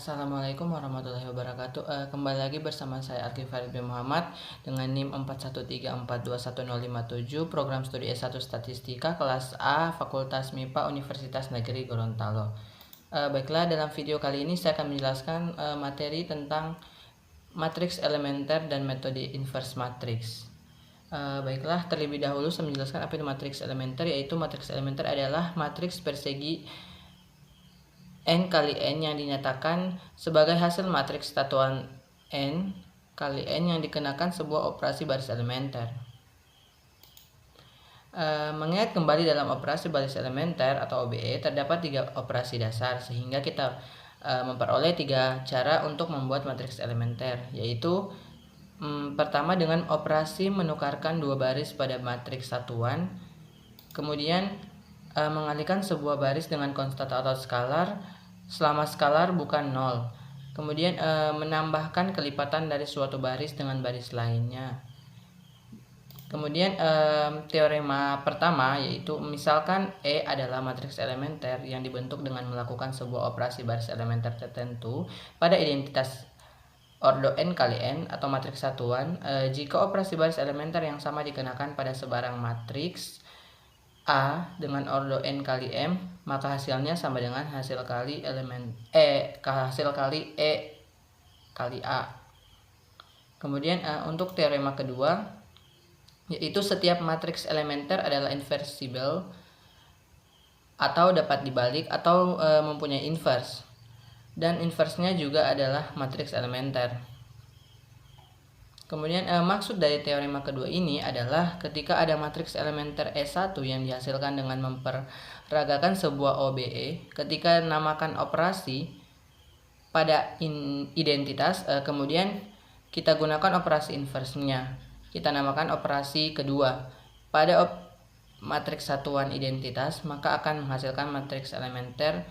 Assalamualaikum warahmatullahi wabarakatuh. Kembali lagi bersama saya Arki Farid bin Muhammad dengan NIM 4134211057, program studi S1 Statistika kelas A, Fakultas MIPA Universitas Negeri Gorontalo. Baiklah, dalam video kali ini saya akan menjelaskan materi tentang matriks elementer dan metode inverse matriks. Baiklah, terlebih dahulu saya menjelaskan apa itu matriks elementer, yaitu matriks elementer adalah matriks persegi N kali N yang dinyatakan sebagai hasil matriks satuan N kali N yang dikenakan sebuah operasi baris elementer. Mengingat kembali dalam operasi baris elementer atau OBE terdapat 3 operasi dasar, sehingga kita memperoleh 3 cara untuk membuat matriks elementer, yaitu pertama dengan operasi menukarkan 2 baris pada matriks satuan, kemudian mengalihkan sebuah baris dengan konstan atau skalar selama skalar bukan 0, kemudian menambahkan kelipatan dari suatu baris dengan baris lainnya. Kemudian teorema pertama, yaitu misalkan E adalah matriks elementer yang dibentuk dengan melakukan sebuah operasi baris elementer tertentu pada identitas ordo N kali N atau matriks satuan, jika operasi baris elementer yang sama dikenakan pada sebarang matriks A dengan ordo N kali M, maka hasilnya sama dengan hasil kali elemen hasil kali E kali A. Kemudian untuk teorema kedua, yaitu setiap matriks elementer adalah inversible atau dapat dibalik atau mempunyai inverse, dan inverse-nya juga adalah matriks elementer. Kemudian maksud dari teorema kedua ini adalah ketika ada matriks elementer E1 yang dihasilkan dengan memperagakan sebuah OBE, ketika namakan operasi pada identitas, kemudian kita gunakan operasi inverse-nya, kita namakan operasi kedua pada matriks satuan identitas, maka akan menghasilkan matriks elementer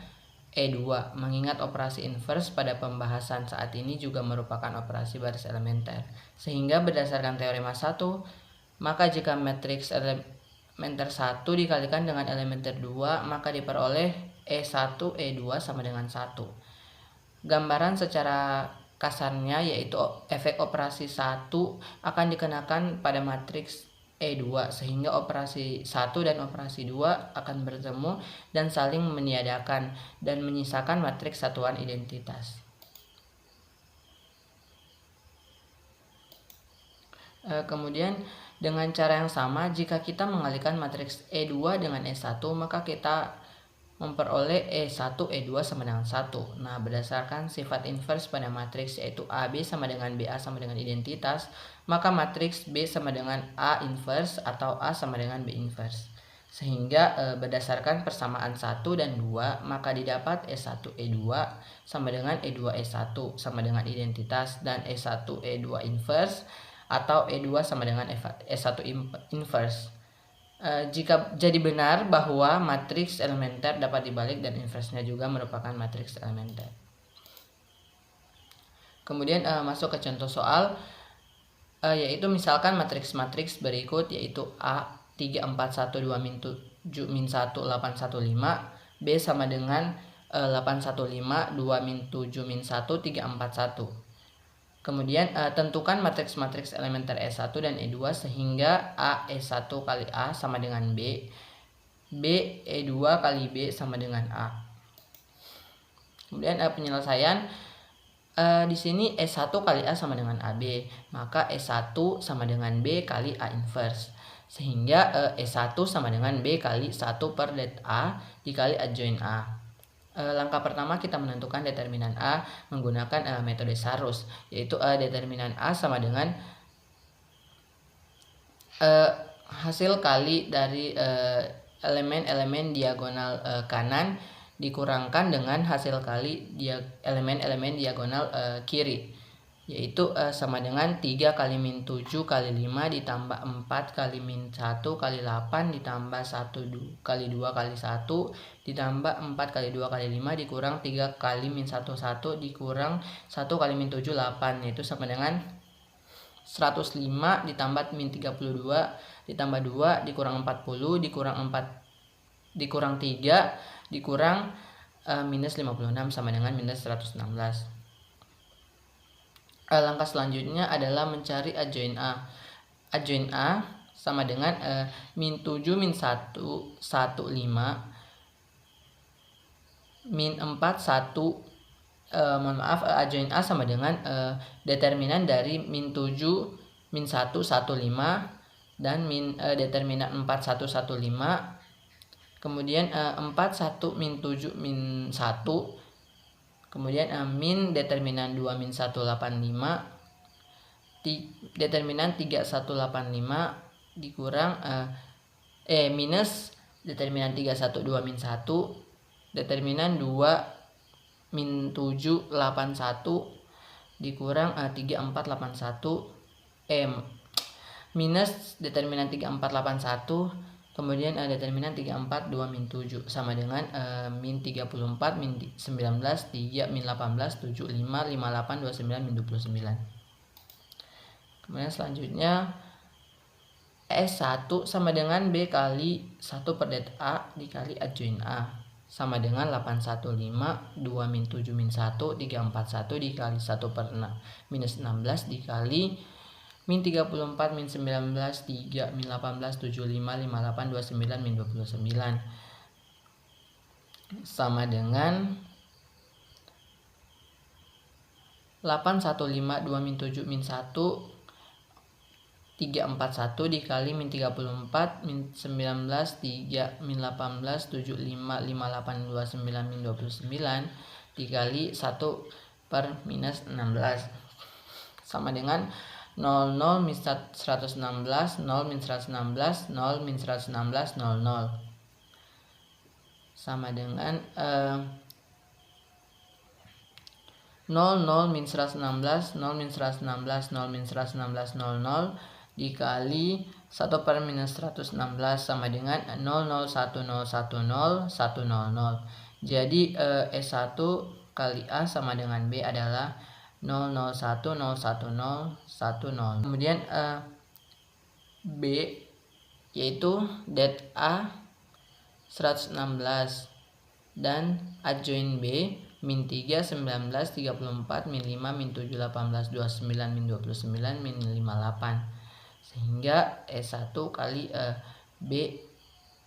E2, mengingat operasi inverse pada pembahasan saat ini juga merupakan operasi baris elementer. Sehingga berdasarkan teorema 1, maka jika matriks elementer 1 dikalikan dengan elementer 2, maka diperoleh E1 E2 sama dengan 1. Gambaran secara kasarnya yaitu efek operasi 1 akan dikenakan pada matriks E2, sehingga operasi 1 dan operasi 2 akan bertemu dan saling meniadakan dan menyisakan matriks satuan identitas. Kemudian dengan cara yang sama, jika kita mengalihkan matriks E2 dengan E1, maka kita memperoleh E1 E2 sama dengan 1. Nah, berdasarkan sifat inverse pada matriks yaitu AB sama dengan BA sama dengan identitas, maka matriks B sama dengan A inverse atau A sama dengan B inverse. Sehingga berdasarkan persamaan 1 dan 2, maka didapat E1 E2 sama dengan E2 E1 sama dengan identitas, dan E1 E2 inverse atau E2 sama dengan E1 inverse. Jika jadi benar bahwa matriks elementer dapat dibalik dan inverse-nya juga merupakan matriks elementer. Kemudian masuk ke contoh soal, yaitu misalkan matriks berikut, yaitu A 3 4 1 2 min 7 min 1 8 1 5, B sama dengan 8 1 5 2 min 7 min 1 3 4 1. Kemudian tentukan matriks elementer E1 dan E2 sehingga A E1 kali A sama dengan B, B E2 kali B sama dengan A. Kemudian penyelesaian, di sini E1 kali A sama dengan AB, maka E1 sama dengan B kali A inverse, sehingga E1 sama dengan B kali 1 per det A dikali adjoint A. Langkah pertama kita menentukan determinan A menggunakan metode Sarus, yaitu determinan A sama dengan hasil kali dari elemen-elemen diagonal kanan dikurangkan dengan hasil kali elemen-elemen diagonal kiri, yaitu sama dengan 3 kali min 7 kali 5 ditambah 4 kali min 1 kali 8 ditambah 1 kali 2 kali 1 ditambah 4 kali 2 kali 5 dikurang 3 kali min 1 1 dikurang 1 kali min 7 8, yaitu sama dengan 105 ditambah min 32 ditambah 2 dikurang 40 dikurang 4 dikurang 3 dikurang minus 56 sama dengan minus 116. Langkah selanjutnya adalah mencari adjoint A. Adjoint A sama dengan min 7 min 1 1 5 min 4 1. Mohon maaf, adjoint A sama dengan determinan dari min 7 min 1 1 5 dan determinan 4 1 1 5. Kemudian 4 1 min 7 min 1. Kemudian min determinan 2 min 1 8 5. Determinan 3 1 8 5 dikurang minus determinan 3 1 2 min 1. Determinan 2 min 7 8 1 dikurang 3 4 8 1 minus determinan 3 4 8 1. Kemudian determinan 34 2 min 7 sama dengan min 34 min 19 3 min 18 7 5 58 29 min 29. Kemudian selanjutnya S1 sama dengan B kali 1 per det A dikali adjoint A sama dengan 815 2 min 7 min 1 341 dikali 1 per 6 minus 16 dikali min 34 min 19 3 min 18 75 58 29 min 29 sama dengan 815 2 min 7 min 1 341 dikali min 34 min 19 3 min 18 75 58 29 min 29 dikali 1 per minus 16 sama dengan 00 min 116 0 min 116 0 min 116 00 sama dengan 00 min 116 0 min 116 0 min 116 00 dikali 1 per minus 116 sama dengan 001010 100. Jadi S1 kali A sama dengan B adalah 001010 100. Kemudian B yaitu det A 116 dan adjoint B min 3 19 34 min 5 min 7 18 29 min 29 min 58 sehingga S1 kali B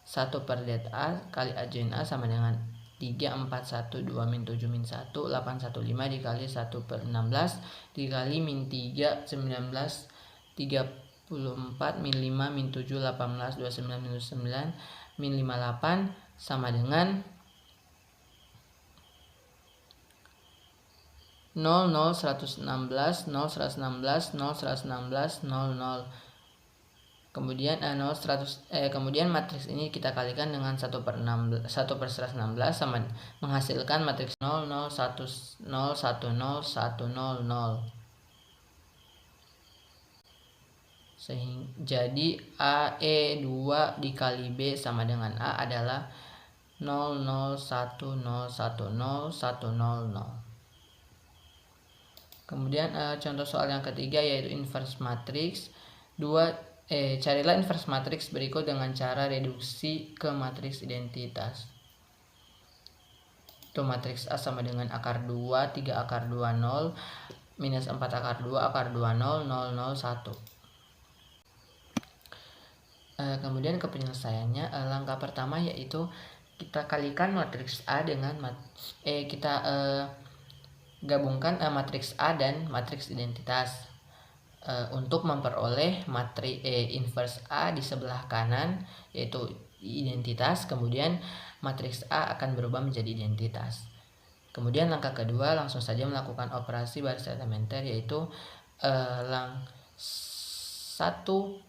1 per det A kali adjoint A sama dengan 341 2 min 7 min 1 815 dikali 1 per 16 dikali min 3 19 34 min 5 min 7 18 29 min 9 min 58 sama dengan 00 116 0 116 0 116 00. Kemudian matriks ini kita kalikan dengan 1 per 116 sama menghasilkan matriks 0 0 1 0 1 0 1 0 0. Jadi AE2 dikali B sama dengan A adalah 0 0 1 0 1 0 1 0 0. Kemudian contoh soal yang ketiga yaitu inverse matriks. Carilah inverse matriks berikut dengan cara reduksi ke matriks identitas. Itu matriks A sama dengan akar 2, 3 akar 2, 0, minus 4 akar 2, akar 2, 0, 0, 0, 1. Kemudian ke penyelesaiannya, langkah pertama yaitu kita kalikan matriks A dengan gabungkan matriks A dan matriks identitas. Untuk memperoleh inverse A di sebelah kanan yaitu identitas, kemudian matriks A akan berubah menjadi identitas. Kemudian langkah kedua langsung saja melakukan operasi baris elementer yaitu 1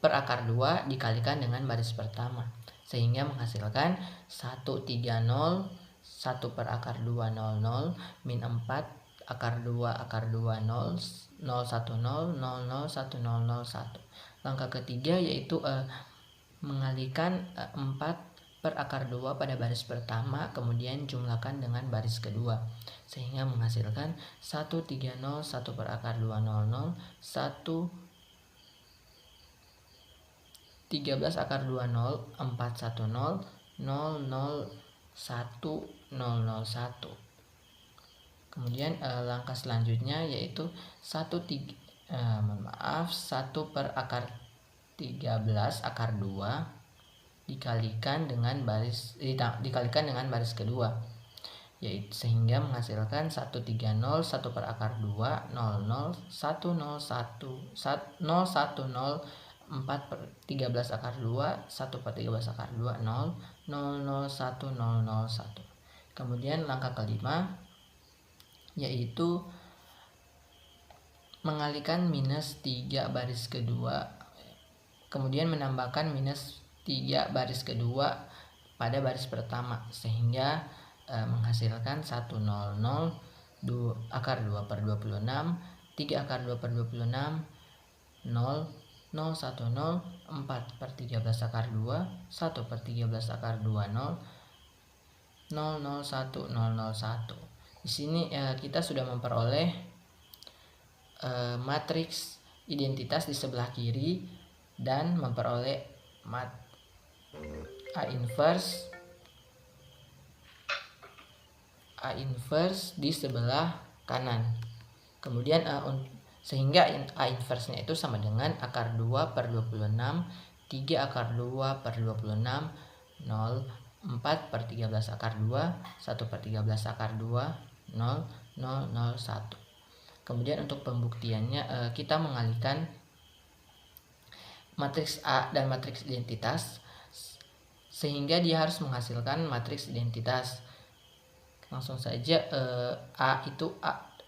per akar 2 dikalikan dengan baris pertama sehingga menghasilkan 1 3 0 1 per akar 2 0 0 min 4 akar 2 0 0 1 0 0 0 1 0 0 1. Langkah ketiga yaitu mengalihkan 4 per akar 2 pada baris pertama kemudian jumlahkan dengan baris kedua sehingga menghasilkan 1 3 0 1 per akar 2 0 0 1 13 akar 2 0 4 1 0 0 0 1 001. Kemudian langkah selanjutnya yaitu 1 per akar 13 akar 2 dikalikan dengan baris kedua, yaitu sehingga menghasilkan 130 1 per akar 2 00 101 1 010 4 per 13 akar 2 1 per 13 akar 2 0 001001. Kemudian langkah kelima yaitu mengalihkan minus 3 baris kedua, kemudian menambahkan minus 3 baris kedua pada baris pertama, sehingga menghasilkan 100 akar 2 per 26, 3 akar 2 per 26, 0 010 4 per 13 akar 2 1 per 13 akar 2 0 001001. Di sini kita sudah memperoleh matriks identitas di sebelah kiri dan memperoleh A inverse di sebelah kanan. Kemudian sehingga A inverse-nya itu sama dengan akar 2 per 26, 3 akar 2 per 26, 0 4 per 13 akar 2, 1 per 13 akar 2, 0001. Kemudian untuk pembuktiannya kita mengalihkan matriks A dan matriks identitas sehingga dia harus menghasilkan matriks identitas. Langsung saja A itu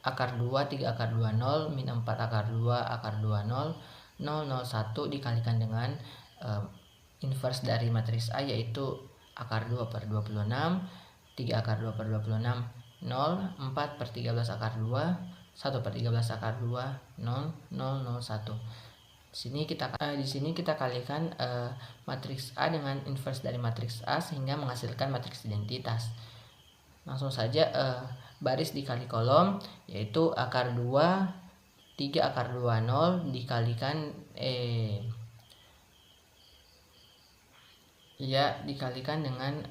akar 2 3 akar 2 0 min 4 akar 2 akar 2 0 001 dikalikan dengan inverse dari matriks A yaitu akar 2 per 26, 3 akar 2 per 26, 0 4 per 13 akar 2, 1 per 13 akar 2, 0 001. Di sini kita kalikan matriks A dengan inverse dari matriks A sehingga menghasilkan matriks identitas. Langsung saja baris dikali kolom yaitu akar 2 3 akar 2 0 dikalikan dikalikan dengan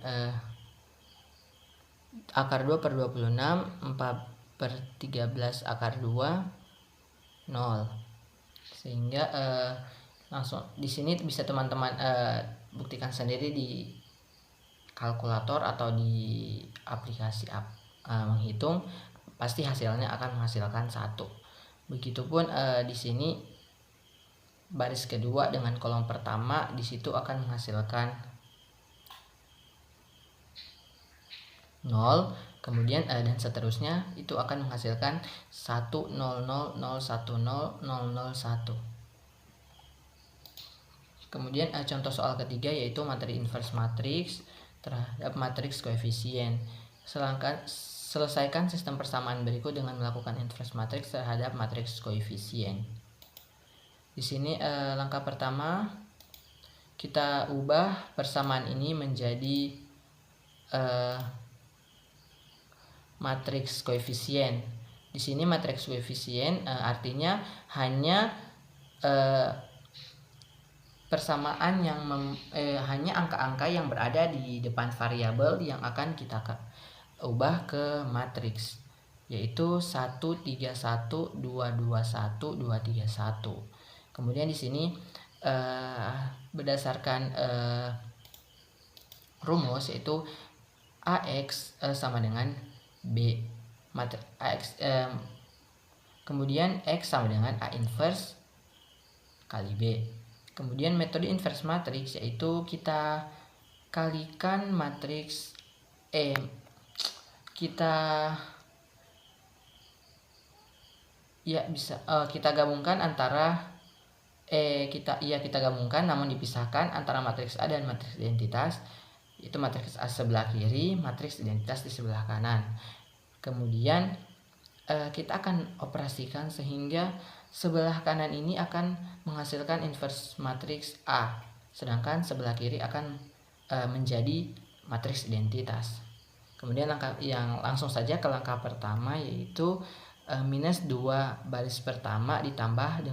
akar 2 per 26 4 per 13 akar 2 0. Sehingga langsung di sini bisa teman-teman buktikan sendiri di kalkulator atau di aplikasi menghitung, pasti hasilnya akan menghasilkan 1. Begitupun di sini baris kedua dengan kolom pertama di situ akan menghasilkan 0, kemudian dan seterusnya itu akan menghasilkan 1 0 0 0 1 0 0 0 1. Kemudian contoh soal ketiga yaitu materi inverse matriks terhadap matriks koefisien. Selesaikan sistem persamaan berikut dengan melakukan inverse matriks terhadap matriks koefisien. Di sini langkah pertama kita ubah persamaan ini menjadi matriks koefisien. Di sini matriks koefisien artinya hanya persamaan yang hanya angka-angka yang berada di depan variabel yang akan kita ubah ke matriks, yaitu 1 3 1 2 2 1 2 3 1. Kemudian di sini berdasarkan rumus yaitu AX sama dengan B kemudian X sama dengan A inverse kali B. Kemudian metode inverse matriks yaitu kita kalikan matriks kita gabungkan antara kita gabungkan namun dipisahkan antara matriks A dan matriks identitas, itu matriks A sebelah kiri, matriks identitas di sebelah kanan. Kemudian kita akan operasikan sehingga sebelah kanan ini akan menghasilkan inverse matriks A, sedangkan sebelah kiri akan menjadi matriks identitas. Kemudian langsung saja ke langkah pertama yaitu minus 2 baris pertama ditambah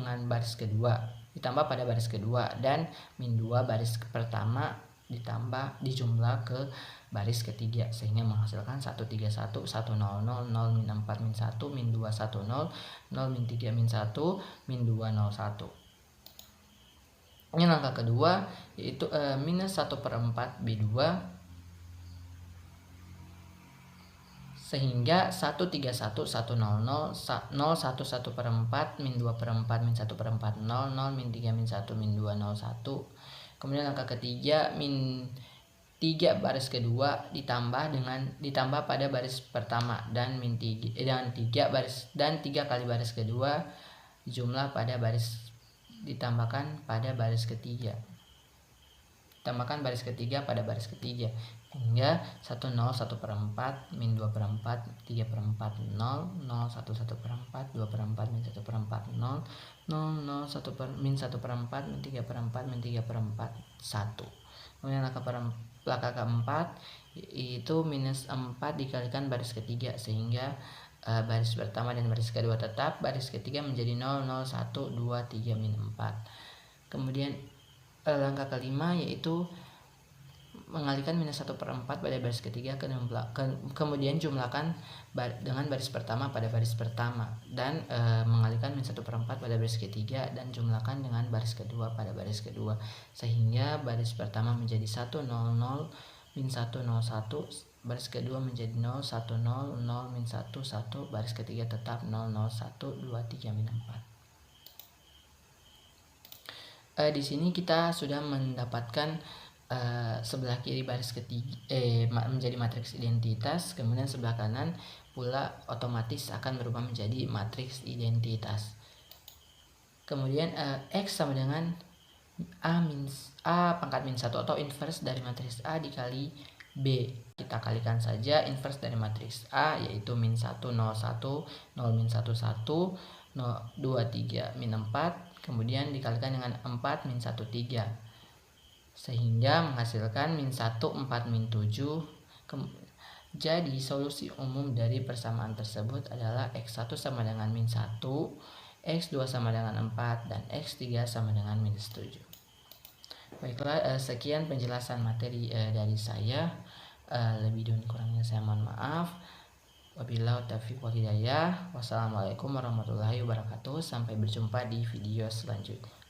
pada baris kedua dan min 2 baris pertama dijumlah ke baris ketiga sehingga menghasilkan 131, 100, 0, min 4, min 1, min 2, 10, 0, min 3, min 1, min 2, 01. Ini langkah kedua, yaitu minus 1/4 B2 sehingga 131, 100, 0, 1 1/4, min 2/4, min 1/4, 0, min 3, min 1, min 2, 01. Kemudian langkah ketiga, min 3 baris kedua ditambah pada baris pertama dan min 3 dan 3 baris dan 3 kali baris kedua jumlah pada baris ditambahkan pada baris ketiga. Tambahkan baris ketiga pada baris ketiga hingga 10, 1/4, min 2/4, 3/4, 0, 1 1/4, 2/4, min 1/4, 0, min 1/4, min 3/4, min 3/4, 1. Kemudian langkah keempat itu minus 4 dikalikan baris ketiga sehingga baris pertama dan baris kedua tetap, baris ketiga menjadi 0, 0, 1, 2, 3, min 4. Kemudian langkah kelima yaitu mengalihkan minus 1/4 pada baris ketiga, kemudian jumlahkan dengan baris pertama pada baris pertama dan mengalihkan minus 1/4 pada baris ketiga dan jumlahkan dengan baris kedua pada baris kedua sehingga baris pertama menjadi 1, 0, 0, min 1, 0, 1, baris kedua menjadi 0, 1, 0, 0, min 1, 1, baris ketiga tetap 0, 0, 1, 2, 3, min 4. Di sini kita sudah mendapatkan sebelah kiri baris ketiga menjadi matriks identitas, kemudian sebelah kanan pula otomatis akan berubah menjadi matriks identitas. Kemudian X sama dengan A pangkat min 1 atau inverse dari matriks A dikali B. Kita kalikan saja inverse dari matriks A yaitu min 1, 0, 1, 0, min 1, 1, 2, 3, min 4, kemudian dikalikan dengan 4, min 1, 3 sehingga menghasilkan min 1, 4, min 7. Jadi solusi umum dari persamaan tersebut adalah X1 sama dengan min 1, X2 sama dengan 4, dan X3 sama dengan minus 7. Baiklah, sekian penjelasan materi dari saya. Lebih dan kurangnya saya mohon maaf. Wabillahi taufiq wal hidayah. Wassalamualaikum warahmatullahi wabarakatuh. Sampai berjumpa di video selanjutnya.